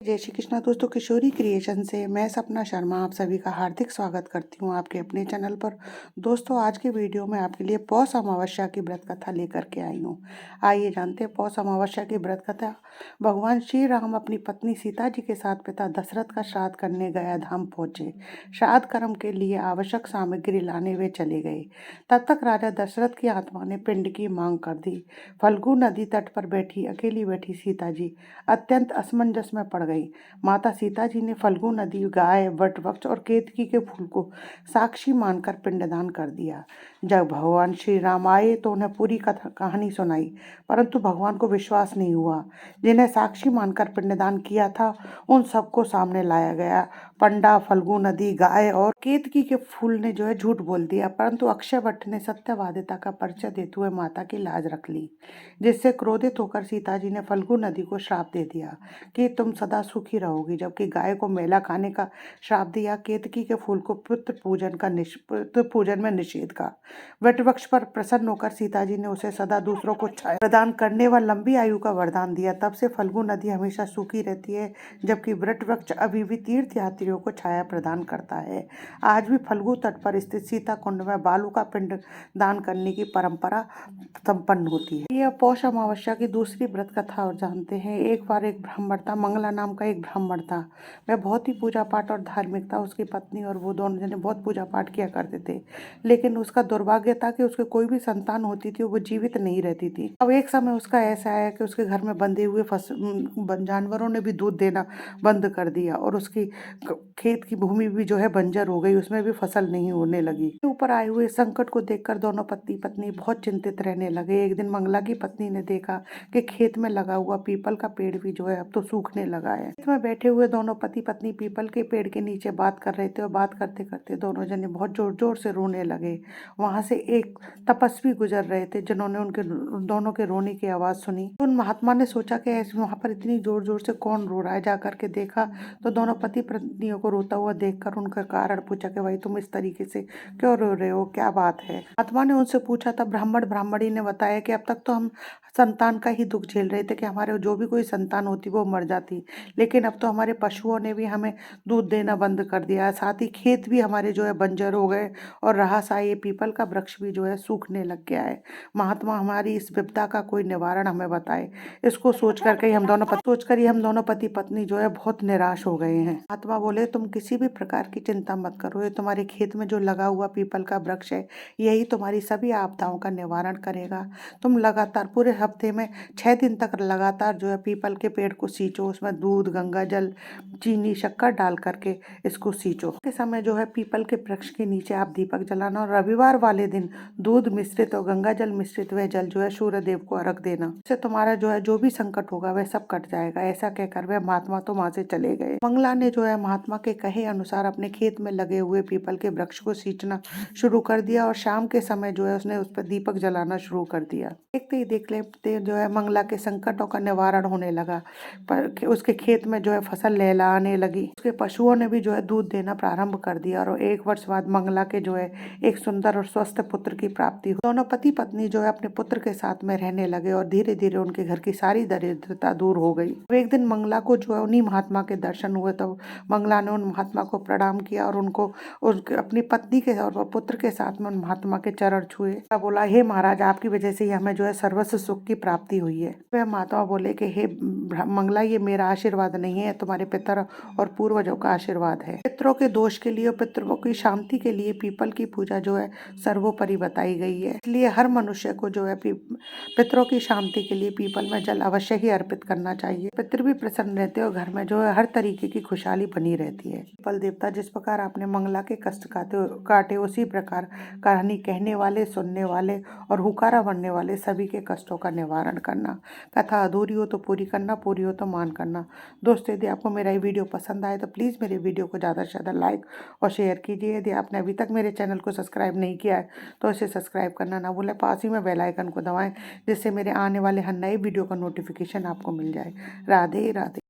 जय श्री कृष्णा दोस्तों, किशोरी क्रिएशन से मैं सपना शर्मा आप सभी का हार्दिक स्वागत करती हूँ आपके अपने चैनल पर। दोस्तों, आज के वीडियो में आपके लिए पौष अमावस्या की व्रत कथा लेकर के आई हूँ। आइए जानते हैं पौष अमावस्या की व्रत कथा। भगवान श्री राम अपनी पत्नी सीता जी के साथ पिता दशरथ का श्राद्ध करने गया धाम पहुंचे। श्राद्ध कर्म के लिए आवश्यक सामग्री लाने वे चले गए। तब तक राजा दशरथ की आत्मा ने पिंड की मांग कर दी। फल्गु नदी तट पर अकेली बैठी सीता जी अत्यंत असमंजस में पड़ गई। माता सीता जी ने फल्गु नदी, गाय, वट वृक्ष और केतकी के फूल को साक्षी मानकर पिंडदान कर दिया। जब भगवान श्री राम आए तो उन्हें पूरी कहानी सुनाई, परंतु भगवान को विश्वास नहीं हुआ। जिन्हें साक्षी मानकर पिंडदान किया था उन सबको सामने लाया गया। पंडा, फल्गु नदी, गाय और केतकी के फूल ने झूठ बोल दिया, परंतु अक्षय वट ने सत्यवादिता का परिचय देते हुए माता की लाज रख ली, जिससे क्रोधित होकर सीता जी ने फल्गु नदी को श्राप दे दिया कि तुम सदा सुखी रहोगी, जबकि गाय को मेला खाने का श्राप दिया। केतकी के फूल को पुत्र पूजन में निषेध का। वट वृक्ष पर प्रसन्न होकर सीता जी ने उसे सदा दूसरों को छाया प्रदान करने व लंबी आयु का वरदान दिया। तब से फल्गु नदी हमेशा सूखी रहती है, जबकि वट वृक्ष अभी भी तीर्थ यात्रियों को छाया प्रदान करता है। आज भी फल्गु तट पर स्थित सीता कुंड में बालू का पिंड दान करने की परंपरा संपन्न होती है। यह पौष अमावस्या की दूसरी व्रत कथा और जानते हैं। एक बार एक ब्राह्मण था, मंगला नाम का एक ब्राह्मण था। वह बहुत ही पूजा पाठ और धार्मिक था। उसकी पत्नी और वो दोनों जने बहुत पूजा पाठ किया करते थे, लेकिन उसका दुर्भाग्य था कि उसके कोई भी संतान होती थी वो जीवित नहीं रहती थी। अब एक समय उसका ऐसा आया कि उसके घर में बंधे हुए जानवरों ने भी दूध देना बंद कर दिया और उसकी खेत की भूमि भी बंजर हो गई, उसमें भी फसल नहीं होने लगी। ऊपर आए हुए संकट को देखकर दोनों पति पत्नी बहुत चिंतित रहने लगे। एक दिन मंगला की पत्नी ने देखा कि खेत में लगा हुआ पीपल का पेड़ भी अब तो सूखने लगा है। खेत में बैठे हुए दोनों पति पत्नी पीपल के पेड़ के नीचे बात कर रहे थे और बात करते करते दोनों जने बहुत जोर जोर से रोने लगे। वहां से एक तपस्वी गुजर रहे थे, जिन्होंने उनके दोनों के रोने की आवाज सुनी। उन महात्मा ने सोचा कि वहां पर इतनी जोर जोर से कौन रो रहा है। जाकर के देखा तो दोनों पति पत्नियों को रोता हुआ देखकर उनका कारण पूछा कि भाई तुम इस तरीके से क्यों रो रहे हो, क्या बात है। महात्मा ने उनसे पूछा था। ब्राह्मणी ने बताया कि अब तक तो हम संतान का ही दुख झेल रहे थे कि हमारे जो भी कोई संतान होती वो मर जाती, लेकिन अब तो हमारे पशुओं ने भी हमें दूध देना बंद कर दिया, साथ ही खेत भी हमारे बंजर हो गए और रहा सा ये पीपल का वृक्ष भी सूखने लग गया है। महात्मा हमारी इस विपदा का कोई निवारण हमें बताए। इसको सोच करके हम दोनों पति पत्नी बहुत निराश हो गए हैं। महात्मा बोले तुम किसी भी प्रकार की चिंता मत करो, ये तुम्हारे खेत में जो लगा हुआ पीपल का वृक्ष है यही तुम्हारी सभी आपदाओं का निवारण करेगा। तुम लगातार पूरे हफ्ते में 6 दिन तक लगातार पीपल के पेड़ को सींचो, उसमें दूध, गंगा जल, चीनी, शक्कर डाल करके इसको सींचो। के समय पीपल के वृक्ष के नीचे आप दीपक जलाना और रविवार वाले दिन दूध मिश्रित और गंगा जल मिश्रित वह जल सूर्य देव को अर्घ देना। इससे तुम्हारा जो भी संकट होगा वह सब कट जाएगा। ऐसा कहकर वह महात्मा तो वहां से चले गए। मंगला ने महात्मा के कहे अनुसार अपने खेत में लगे हुए पीपल के वृक्ष को सींचना शुरू कर दिया और शाम के समय उसने उस पर दीपक जलाना शुरू कर दिया। देखते ही देखते मंगला के संकटों का निवारण होने लगा। पर उसके खेत में फसल लहलहाने लगी। उसके पशुओं ने भी दूध देना प्रारंभ कर दिया और 1 वर्ष बाद मंगला के एक सुंदर और स्वस्थ पुत्र की प्राप्ति हुई। दोनों पति पत्नी अपने पुत्र के साथ में रहने लगे और धीरे धीरे उनके घर की सारी दरिद्रता दूर हो गई। एक दिन मंगला को उन्हीं महात्मा के दर्शन हुए, तो मंगला ने उन महात्मा को प्रणाम किया और उनको अपनी पत्नी के और पुत्र के साथ में उन महात्मा के चरण छुए। बोला, हे महाराज, आपकी वजह से हमें सर्वस्व सुख की प्राप्ति हुई है। वह महात्मा बोले कि हे मंगला, ये मेरा आशीर्वाद नहीं है, तुम्हारे पितर और पूर्वजों का आशीर्वाद है। पितरों के दोष के लिए, पितरों की शांति के लिए पीपल की पूजा सर्वोपरि बताई गई है। इसलिए हर मनुष्य को पितरों की शांति के लिए पीपल में जल अवश्य ही अर्पित करना चाहिए। पितर भी प्रसन्न रहते हैं और घर में हर तरीके की खुशहाली बनी रहती है। पीपल देवता जिस प्रकार आपने मंगला के कष्ट काटे उसी प्रकार कहानी कहने वाले, सुनने वाले और हुकारा बनने वाले सभी के कष्टों का निवारण करना। कथा अधूरी हो तो पूरी करना, पूरी हो तो मान करना। दोस्तों, यदि आपको मेरा ये वीडियो पसंद आए तो प्लीज़ मेरे वीडियो को ज़्यादा से ज़्यादा लाइक और शेयर कीजिए। यदि आपने अभी तक मेरे चैनल को सब्सक्राइब नहीं किया है तो इसे सब्सक्राइब करना ना भूलें। पास ही में बेल आइकन को दबाएं, जिससे मेरे आने वाले हर नए वीडियो का नोटिफिकेशन आपको मिल जाए। राधे राधे।